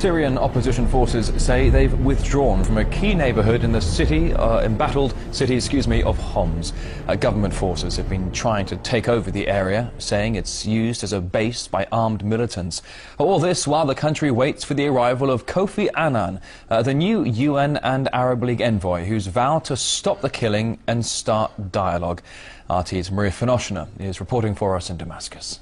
Syrian opposition forces say they've withdrawn from a key neighborhood in the embattled city of Homs. Government forces have been trying to take over the area, saying it's used as a base by armed militants. All this while the country waits for the arrival of Kofi Annan, the new UN and Arab League envoy who's vowed to stop the killing and start dialogue. RT's Maria Finoshina is reporting for us in Damascus.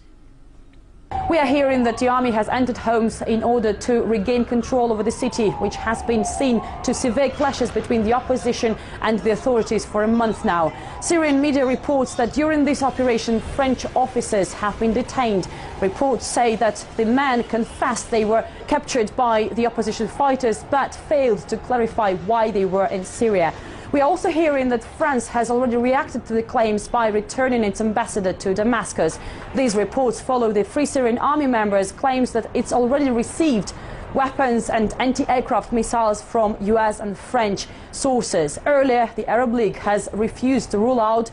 We are hearing that the army has entered Homs in order to regain control over the city, which has been seen to severe clashes between the opposition and the authorities for a month now. Syrian media reports that during this operation, French officers have been detained. Reports say that the men confessed they were captured by the opposition fighters, but failed to clarify why they were in Syria. We are also hearing that France has already reacted to the claims by returning its ambassador to Damascus. These reports follow the Free Syrian Army members' claims that it's already received weapons and anti-aircraft missiles from US and French sources. Earlier, the Arab League has refused to rule out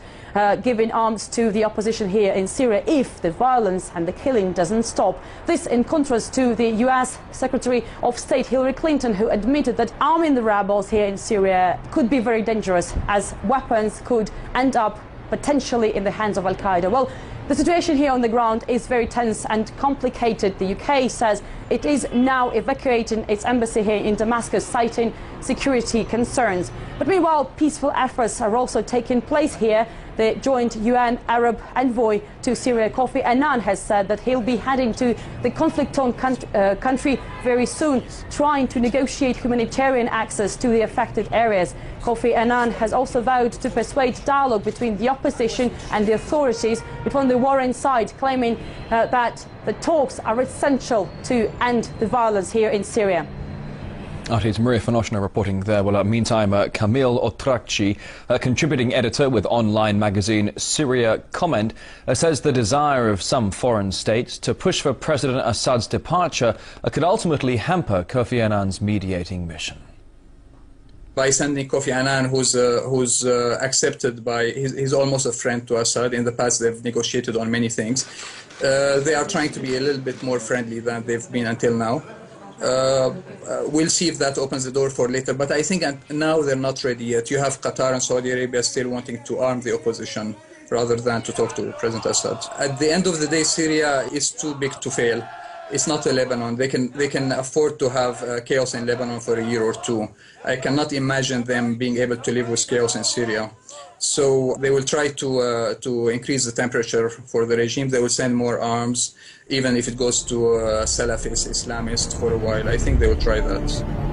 giving arms to the opposition here in Syria if the violence and the killing doesn't stop. This in contrast to the US Secretary of State Hillary Clinton, who admitted that arming the rebels here in Syria could be very dangerous, as weapons could end up potentially in the hands of Al-Qaeda. Well, the situation here on the ground is very tense and complicated. The UK says it is now evacuating its embassy here in Damascus, citing security concerns. But meanwhile, peaceful efforts are also taking place here. The joint UN Arab envoy to Syria, Kofi Annan, has said that he'll be heading to the conflict-torn country very soon, trying to negotiate humanitarian access to the affected areas. Kofi Annan has also vowed to persuade dialogue between the opposition and the authorities, but on the warring side, claiming that the talks are essential to end the violence here in Syria. RT's Maria Finoshina reporting there. Well, meantime, Kamil Otrakci, a contributing editor with online magazine Syria Comment, says the desire of some foreign states to push for President Assad's departure could ultimately hamper Kofi Annan's mediating mission. By sending Kofi Annan, who's accepted by, he's almost a friend to Assad. In the past, they've negotiated on many things. They are trying to be a little bit more friendly than they've been until now. We'll see if that opens the door for later, but I think now they're not ready yet. You have Qatar and Saudi Arabia still wanting to arm the opposition rather than to talk to President Assad. At the end of the day, Syria is too big to fail. It's not a Lebanon. They can afford to have chaos in Lebanon for a year or two. I cannot imagine them being able to live with chaos in Syria. So they will try to increase the temperature for the regime. They will send more arms, even if it goes to Salafist Islamists for a while. I think they will try that.